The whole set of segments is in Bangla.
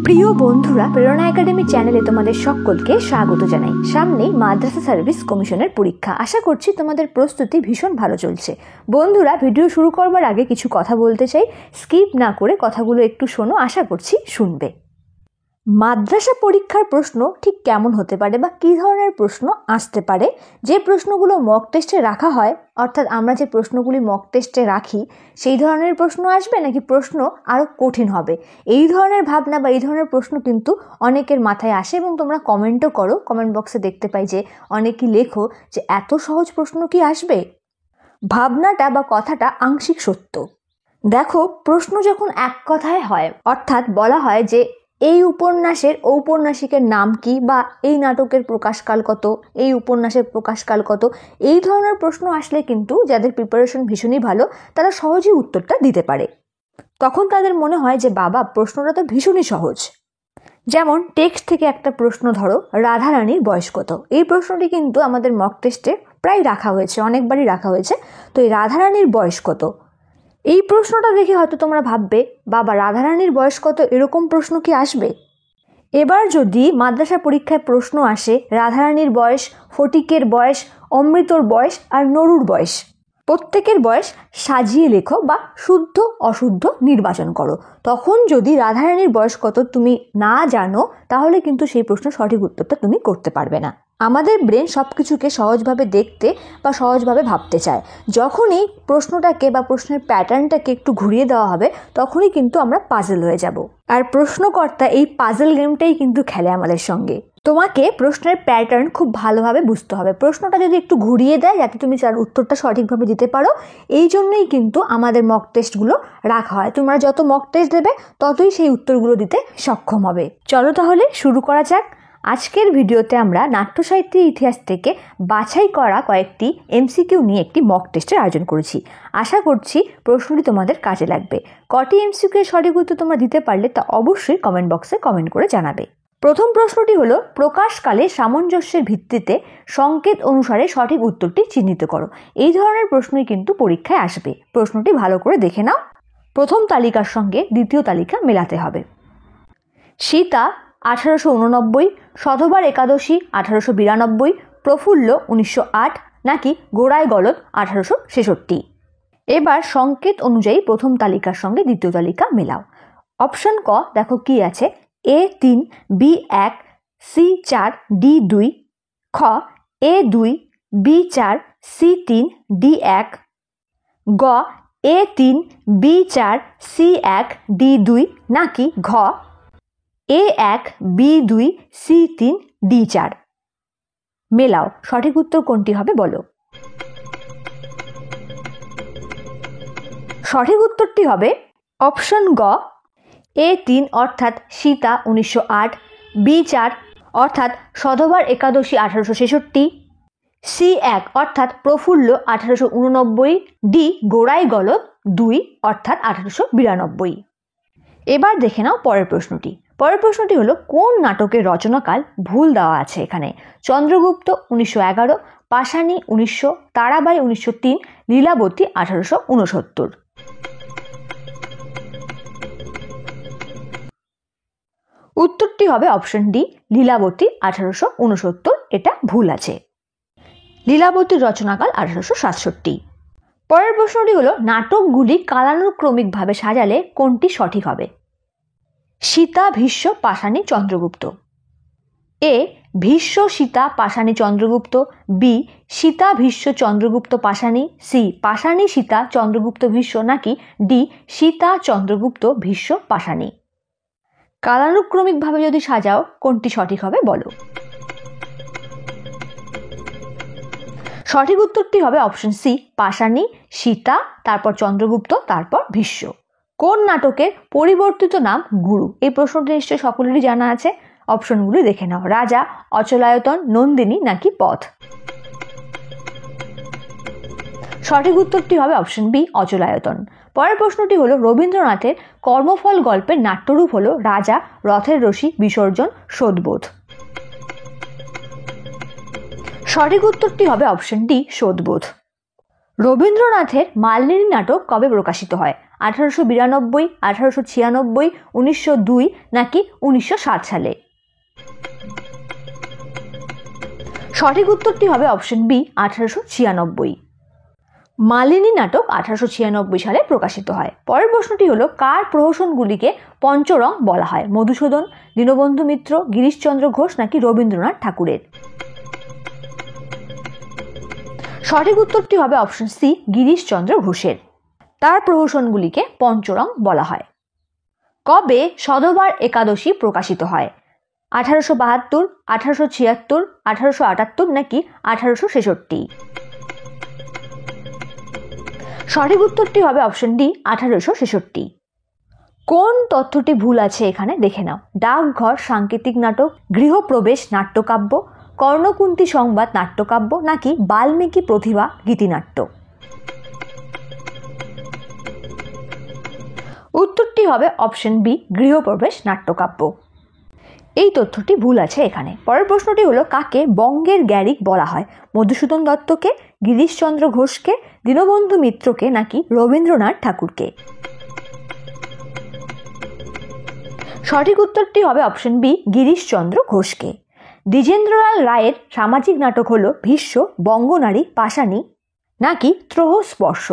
প্রিয় বন্ধুরা, প্রেরণা একাডেমি চ্যানেলে তোমাদের সকলকে স্বাগত জানাই। সামনেই মাদ্রাসা সার্ভিস কমিশনের পরীক্ষা। আশা করছি তোমাদের প্রস্তুতি ভীষণ ভালো চলছে। বন্ধুরা, ভিডিও শুরু করবার আগে কিছু কথা বলতে চাই, স্কিপ না করে কথাগুলো একটু শোনো, আশা করছি শুনবে। মাদ্রাসা পরীক্ষার প্রশ্ন ঠিক কেমন হতে পারে বা কী ধরনের প্রশ্ন আসতে পারে, যে প্রশ্নগুলো মক টেস্টে রাখা হয়, অর্থাৎ আমরা যে প্রশ্নগুলি মক টেস্টে রাখি সেই ধরনের প্রশ্ন আসবে নাকি প্রশ্ন আরও কঠিন হবে, এই ধরনের ভাবনা বা এই ধরনের প্রশ্ন কিন্তু অনেকের মাথায় আসে এবং তোমরা কমেন্টও করো। কমেন্ট বক্সে দেখতে পাই যে অনেকেই লেখো যে এত সহজ প্রশ্ন কি আসবে। ভাবনাটা বা কথাটা আংশিক সত্য। দেখো, প্রশ্ন যখন এক কথায় হয়, অর্থাৎ বলা হয় যে এই উপন্যাসের ঔপন্যাসিকের নাম কি, বা এই নাটকের প্রকাশকাল কত, এই উপন্যাসের প্রকাশকাল কত, এই ধরনের প্রশ্ন আসলে কিন্তু যাদের প্রিপারেশন ভীষণই ভালো তারা সহজেই উত্তরটা দিতে পারে। তখন তাদের মনে হয় যে বাবা, প্রশ্নটা তো ভীষণই সহজ। যেমন টেক্সট থেকে একটা প্রশ্ন ধরো, রাধারানীর বয়স কত। এই প্রশ্নটি কিন্তু আমাদের মক টেস্টে প্রায় রাখা হয়েছে, অনেকবারই রাখা হয়েছে। তো এই রাধারানীর বয়স কত, এই প্রশ্নটা দেখে হয়তো তোমরা ভাববে বাবা, রাধারানীর বয়স কত, এরকম প্রশ্ন কি আসবে? এবার যদি মাদ্রাসা পরীক্ষায় প্রশ্ন আসে রাধারানীর বয়স, ফটিকের বয়স, অমৃতর বয়স আর নরুর বয়স, প্রত্যেকের বয়স সাজিয়ে লেখো বা শুদ্ধ অশুদ্ধ নির্বাচন করো। তখন যদি রাধারানীর বয়স কত তুমি না জানো, তাহলে কিন্তু সেই প্রশ্নের সঠিক উত্তরটা তুমি করতে পারবে না। আমাদের ব্রেন সব কিছুকে সহজভাবে দেখতে বা সহজভাবে ভাবতে চায়। যখনই প্রশ্নটাকে বা প্রশ্নের প্যাটার্নটাকে একটু ঘুরিয়ে দেওয়া হবে, তখনই কিন্তু আমরা পাজল হয়ে যাব। আর প্রশ্নকর্তা এই পাজল গেমটাই কিন্তু খেলে আমাদের সঙ্গে। তোমাকে প্রশ্নের প্যাটার্ন খুব ভালোভাবে বুঝতে হবে। প্রশ্নটা যদি একটু ঘুরিয়ে দেয় যাতে তুমি তার উত্তরটা সঠিকভাবে দিতে পারো, এই জন্যই কিন্তু আমাদের মক টেস্টগুলো রাখা হয়। তোমরা যত মক টেস্ট দেবে ততই সেই উত্তরগুলো দিতে সক্ষম হবে। চলো তাহলে শুরু করা যাক। আজকের ভিডিওতে আমরা নাট্যসাহিত্যের ইতিহাস থেকে বাছাই করা কয়েকটি এমসিকিউ নিয়ে একটি মক টেস্টের আয়োজন করেছি। আশা করছি প্রশ্নটি তোমাদের কাজে লাগবে। কটি এমসিকিউ এর সঠিক উত্তর তোমরা দিতে পারলে তা অবশ্যই কমেন্ট বক্সে কমেন্ট করে জানাবে। প্রথম প্রশ্নটি হলো, প্রকাশকালে সামঞ্জস্যের ভিত্তিতে সংকেত অনুসারে সঠিক উত্তরটি চিহ্নিত করো। এই ধরনের প্রশ্নই কিন্তু পরীক্ষায় আসবে। প্রশ্নটি ভালো করে দেখে নাও। প্রথম তালিকার সঙ্গে দ্বিতীয় তালিকা মেলাতে হবে। সীতা 1889, সধবার একাদশী 1892, প্রফুল্ল 1908 নাকি গোড়ায় গলদ 1866। এবার সংকেত অনুযায়ী প্রথম তালিকার সঙ্গে দ্বিতীয় তালিকা মেলাও। অপশন ক দেখো কি আছে, A3, B1, C4, D2, খ A2, B4, C3, D1, গ A3, B4, C1, D2 নাকি ঘ A1, B2, C3, D4। মেলাও, সঠিক উত্তর কোনটি হবে বলো। সঠিক উত্তরটি হবে অপশন গ, A3 অর্থাৎ সীতা 1908, B4 অর্থাৎ সধবার একাদশী 1866, C1 অর্থাৎ প্রফুল্ল 1889, ডি গোড়ায় গলদ 2 অর্থাৎ 1892। এবার দেখে নাও পরের প্রশ্নটি। পরের প্রশ্নটি হলো, কোন নাটকের রচনাকাল ভুল দেওয়া আছে এখানে? চন্দ্রগুপ্ত 1911, পাশানি 1900, তারাবাই 1903, লীলাবতী 1869। উত্তরটি হবে অপশন ডি, লীলাবতী 1869। এটা ভুল আছে। লীলাবতীর রচনাকাল 1867। পরের প্রশ্নটি হলো, নাটকগুলি কালানুক্রমিকভাবে সাজালে কোনটি সঠিক হবে? সীতা, ভীষ্ম, পাশানি, চন্দ্রগুপ্ত। এ ভীষ্ম, সীতা, পাশানি, চন্দ্রগুপ্ত, বি সীতা, ভীষ্ম, চন্দ্রগুপ্ত, পাশানি, সি পাশানি, সীতা, চন্দ্রগুপ্ত, ভীষ্ম নাকি ডি সীতা, চন্দ্রগুপ্ত, ভীষ্ম, পাশানি। কালানুক্রমিকভাবে যদি সাজাও কোনটি সঠিক হবে বলো। সঠিক উত্তরটি হবে অপশন সি, পাশানি, সীতা, তারপর চন্দ্রগুপ্ত, তারপর ভীষ্ম। কোন নাটকের পরিবর্তিত নাম গুরু? এই প্রশ্নটি নিশ্চয়ই সকলেরই জানা আছে। অপশনগুলি দেখে নাও, রাজা, অচলায়তন, নন্দিনী নাকি পথ। সঠিক উত্তরটি হবে অপশন বি, অচলায়তন। পরের প্রশ্নটি হলো, রবীন্দ্রনাথের কর্মফল গল্পের নাট্যরূপ হলো রাজা, রথের রশি, বিসর্জন, শোধবোধ। সঠিক উত্তরটি হবে অপশন ডি, শোধবোধ। রবীন্দ্রনাথের মালনী নাটক কবে প্রকাশিত হয়? 1892, 1896, 1902 নাকি 1960 সালে? সঠিক উত্তরটি হবে অপশন বি 1896। মালিনী নাটক 1896 সালে প্রকাশিত হয়। পরের প্রশ্নটি হলো কার প্রহসনগুলিকে পঞ্চরং বলা হয়? মধুসূদন, দীনবন্ধু মিত্র, গিরিশচন্দ্র ঘোষ নাকি রবীন্দ্রনাথ ঠাকুরের? সঠিক উত্তরটি হবে অপশন সি গিরিশচন্দ্র ঘোষের। তার প্রহসনগুলিকে পঞ্চরং বলা হয়। কবে সধবার একাদশী প্রকাশিত হয়? 1872, 1876, 1878 নাকি 1866? সঠিক উত্তরটি হবে অপশন ডি 1866। কোন তথ্যটি ভুল আছে এখানে দেখে নাও। ডাকঘর সাংকেতিক নাটক, গৃহপ্রবেশ নাট্যকাব্য, কর্ণকুন্তী সংবাদ নাট্যকাব্য নাকি বাল্মীকি প্রতিভা গীতিনাট্য? উত্তরটি হবে অপশন বি গৃহপ্রবেশ নাট্যকাব্য। এই তথ্যটি ভুল আছে এখানে। পরের প্রশ্নটি হলো কাকে বঙ্গের গ্যারিক বলা হয়? মধুসূদন দত্তকে, গিরিশচন্দ্র ঘোষকে, দীনবন্ধু মিত্রকে নাকি রবীন্দ্রনাথ ঠাকুরকে? সঠিক উত্তরটি হবে অপশন বি গিরিশচন্দ্র ঘোষকে। দ্বিজেন্দ্রলাল রায়ের সামাজিক নাটক হলো ভীষ্ম, বঙ্গনারী, পাষাণী নাকি ত্রহস্পর্শ?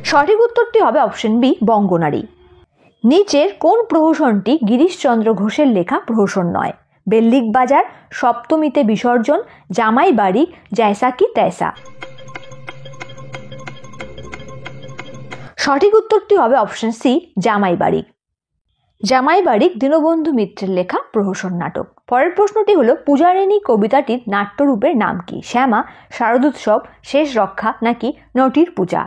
সঠিক উত্তরটি হবে অপশন বি বঙ্গনারী। নিচের কোন প্রহসনটি গিরিশচন্দ্র ঘোষের লেখা প্রহসন নয়? বেল্লিক বাজার, সপ্তমীতে বিসর্জন, জামাই বাড়ি, জৈসা কি তৈসা? সঠিক উত্তরটি হবে অপশন সি জামাই বাড়ি। জামাই বাড়ি দীনবন্ধু মিত্রের লেখা প্রহসন নাটক। পরের প্রশ্নটি হলো পূজারিণী কবিতাটির নাট্যরূপের নাম কি? শ্যামা, শারদোৎসব, শেষ রক্ষা নাকি নটির পূজা?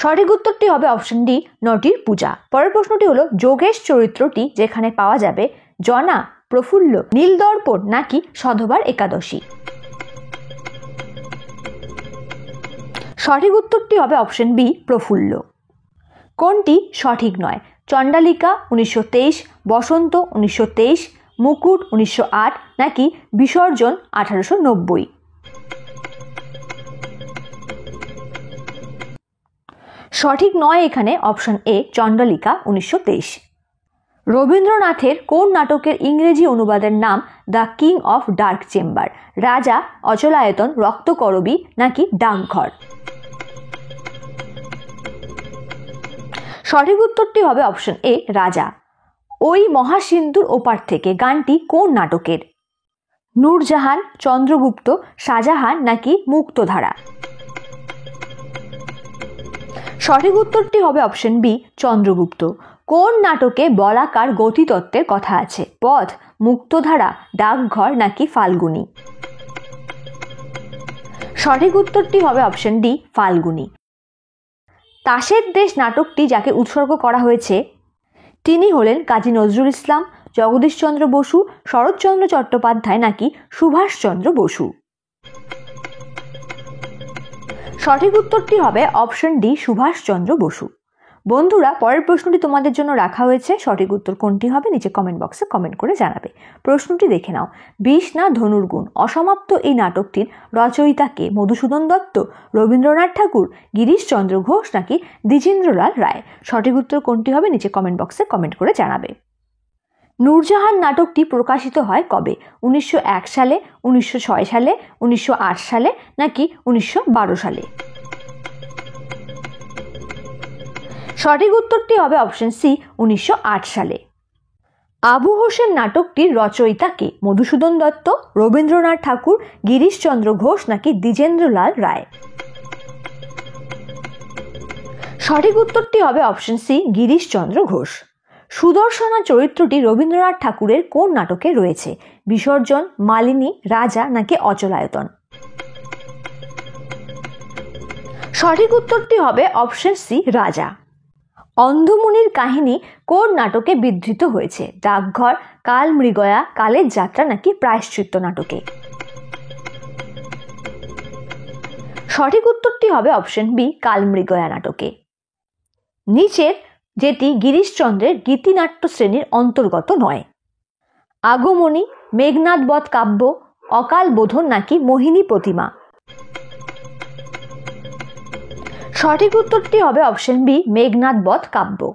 সঠিক উত্তরটি হবে অপশন ডি নটির পূজা। পরের প্রশ্নটি হলো যোগেশ চরিত্রটি যেখানে পাওয়া যাবে জনা, প্রফুল্ল, নীলদর্পণ নাকি সধবার একাদশী? সঠিক উত্তরটি হবে অপশন বি প্রফুল্ল। কোনটি সঠিক নয়? চণ্ডালিকা 1923, বসন্ত 1923, মুকুট 1908 নাকি বিসর্জন 1890? সঠিক নয় এখানে অপশন এ চণ্ডালিকা 1923। রবীন্দ্রনাথের কোন নাটকের ইংরেজি অনুবাদের নাম the king of dark chamber? রাজা, অচলায়তন, রক্তকরবী নাকি ডাকঘর? সঠিক উত্তরটি হবে অপশন এ রাজা। ওই মহাসিন্ধুর ওপার থেকে গানটি কোন নাটকের? নূরজাহান, চন্দ্রগুপ্ত, শাহজাহান নাকি মুক্তধারা? সঠিক উত্তরটি হবে অপশন বি চন্দ্রগুপ্ত। কোন নাটকে বলাকার গতিতত্ত্বের কথা আছে? পথ, মুক্তধারা, ডাকঘর নাকি ফাল্গুনী? সঠিক উত্তরটি হবে অপশন ডি ফাল্গুনী। তাসের দেশ নাটকটি যাকে উৎসর্গ করা হয়েছে তিনি হলেন কাজী নজরুল ইসলাম, জগদীশচন্দ্র বসু, শরৎচন্দ্র চট্টোপাধ্যায় নাকি সুভাষচন্দ্র বসু? সঠিক উত্তরটি হবে অপশন ডি সুভাষচন্দ্র বসু। বন্ধুরা পরের প্রশ্নটি তোমাদের জন্য রাখা হয়েছে, সঠিক উত্তর কোনটি হবে নিচে কমেন্ট বক্সে কমেন্ট করে জানাবে। প্রশ্নটি দেখে নাও। বিষ না ধনুর্গুণ অসমাপ্ত এই নাটকটির রচয়িতা কে? মধুসূদন দত্ত, রবীন্দ্রনাথ ঠাকুর, গিরিশচন্দ্র ঘোষ নাকি দ্বিজেন্দ্রলাল রায়? সঠিক উত্তর কোনটি হবে নিচে কমেন্ট বক্সে কমেন্ট করে জানাবে। নূরজাহান নাটকটি প্রকাশিত হয় কবে? 1901 সালে, 1906 সালে, 1908 সালে নাকি 1912 সালে? সঠিক উত্তরটি হবে অপশন সি 1908 সালে। আবু হোসেন নাটকটির রচয়িতা কে? মধুসূদন দত্ত, রবীন্দ্রনাথ ঠাকুর, গিরিশচন্দ্র ঘোষ নাকি দ্বিজেন্দ্রলাল রায়? সঠিক উত্তরটি হবে অপশন সি গিরিশচন্দ্র ঘোষ। সুদর্শনা চরিত্রটি রবীন্দ্রনাথ ঠাকুরের কোন নাটকে রয়েছে? বিসর্জন, মালিনী, রাজা নাকি অচলায়তন? সঠিক উত্তরটি হবে অপশন সি রাজা। অন্ধমুনির কাহিনী কোন নাটকে বিধৃত হয়েছে? ডাকঘর, কালমৃগয়া, কালের যাত্রা নাকি প্রায়শ্চিত্ত নাটকে? সঠিক উত্তরটি হবে অপশন বি কালমৃগয়া নাটকে। নিচের যেটি গিরিশচন্দ্রের গীতিনাট্য শ্রেণীর অন্তর্গত নয়? আগমনী, মেঘনাদ বধ কাব্য, অকাল বোধন নাকি মোহিনী প্রতিমা? সঠিক উত্তরটি হবে অপশন বি, মেঘনাদ বধ কাব্য।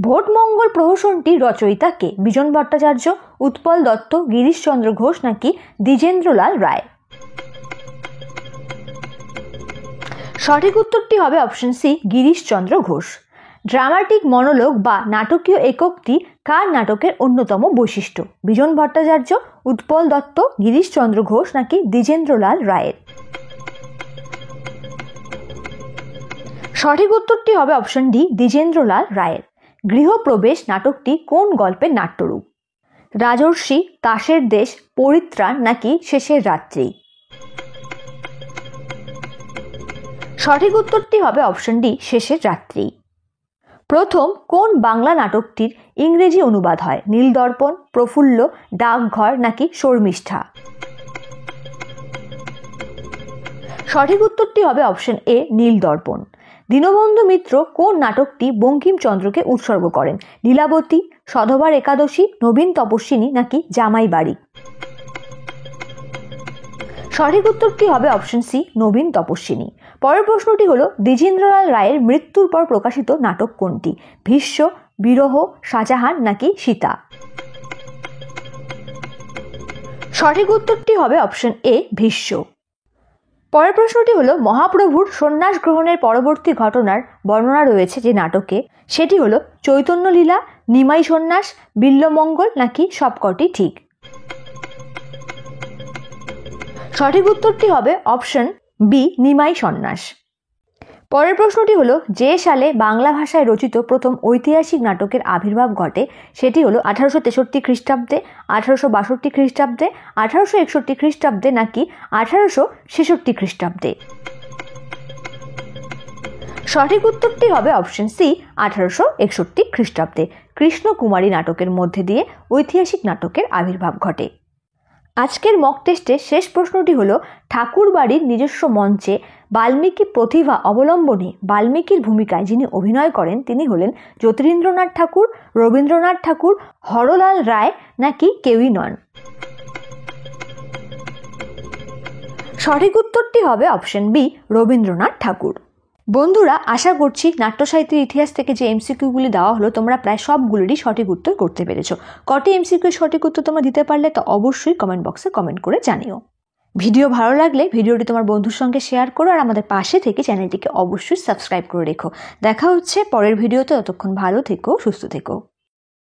ভোট মঙ্গল প্রহসনটির রচয়িতা কে? বিজন ভট্টাচার্য, উৎপল দত্ত, গিরিশচন্দ্র ঘোষ নাকি দ্বিজেন্দ্রলাল রায়? সঠিক উত্তরটি হবে option C, Girish Chandra Ghosh. Dramatic monologue বা নাটকীয় এককটি কার নাটকের অন্যতম বৈশিষ্ট্য? বিজন ভট্টাচার্য, উৎপল দত্ত, গিরিশচন্দ্র ঘোষ নাকি দ্বিজেন্দ্রলাল রায়ের? সঠিক উত্তরটি হবে অপশন ডি, দ্বিজেন্দ্রলাল রায়ের। গৃহপ্রবেশ নাটকটি কোন গল্পের নাট্যরূপ? রাজর্ষি, তাসের দেশ, পরিত্রাণ নাকি শেষের রাত্রি? সঠিক উত্তরটি হবে অপশন ডি, শেষের রাত্রি। প্রথম কোন বাংলা নাটকটির ইংরেজি অনুবাদ হয়? নীলদর্পণ, প্রফুল্ল, ডাকঘর নাকি শর্মিষ্ঠা? সঠিক উত্তরটি হবে অপশন এ, নীলদর্পণ। দীনবন্ধু মিত্র কোন নাটকটি বঙ্কিমচন্দ্রকে উৎসর্গ করেন? লীলাবতী, সধবার একাদশী, নবীন তপস্বিনী নাকি জামাই বাড়ি? সঠিক উত্তরটি হবে অপশন সি, নবীন তপস্বিনী। পরের প্রশ্নটি হলো দ্বিজেন্দ্রলাল রায়ের মৃত্যুর পর প্রকাশিত নাটক কোনটি? ভীষ্ম, বিরহ, শাহজাহান নাকি সীতা? সঠিক উত্তরটি হবে অপশন এ, ভীষ্ম। পরের প্রশ্নটি হলো মহাপ্রভুর সন্ন্যাস গ্রহণের পরবর্তী ঘটনার বর্ণনা রয়েছে যে নাটকে, সেটি হলো চৈতন্য লীলা, নিমাই সন্ন্যাস, বিল্বমঙ্গল নাকি সবকটি ঠিক? সঠিক উত্তরটি হবে অপশন বি, নিমাই সন্ন্যাস। পরের প্রশ্নটি হলো যে সালে বাংলা ভাষায় রচিত প্রথম ঐতিহাসিক নাটকের আবির্ভাব ঘটে সেটি হলো 1863 খ্রিস্টাব্দে, 1862 খ্রিস্টাব্দে, 1861 খ্রিস্টাব্দে নাকি 1866 খ্রিস্টাব্দে? সঠিক উত্তরটি হবে অপশন সি, 1861 খ্রিস্টাব্দে। কৃষ্ণকুমারী নাটকের মধ্যে দিয়ে ঐতিহাসিক নাটকের আবির্ভাব ঘটে। আজকের মক টেস্টের শেষ প্রশ্নটি হলো ঠাকুরবাড়ির নিজস্ব মঞ্চে বাল্মীকি প্রতিভা অবলম্বনে বাল্মীকির ভূমিকায় যিনি অভিনয় করেন তিনি হলেন জ্যোতিরিন্দ্রনাথ ঠাকুর, রবীন্দ্রনাথ ঠাকুর, হরলাল রায় নাকি কেউই নন? সঠিক উত্তরটি হবে অপশন বি, রবীন্দ্রনাথ ঠাকুর। বন্ধুরা, আশা করছি নাট্য সাহিত্যের ইতিহাস থেকে যে এমসিকিউগুলি দেওয়া হলো তোমরা প্রায় সবগুলোরই সঠিক উত্তর করতে পেরেছো। কটি এমসিকিউ সঠিক উত্তর তোমরা দিতে পারলে তা অবশ্যই কমেন্ট বক্সে কমেন্ট করে জানিও। ভিডিও ভালো লাগলে ভিডিওটি তোমার বন্ধুর সঙ্গে শেয়ার করো আর আমাদের পাশে থেকে চ্যানেলটিকে অবশ্যই সাবস্ক্রাইব করে রেখো। দেখা হচ্ছে পরের ভিডিওতে, ততক্ষণ ভালো থেকো, সুস্থ থেকো।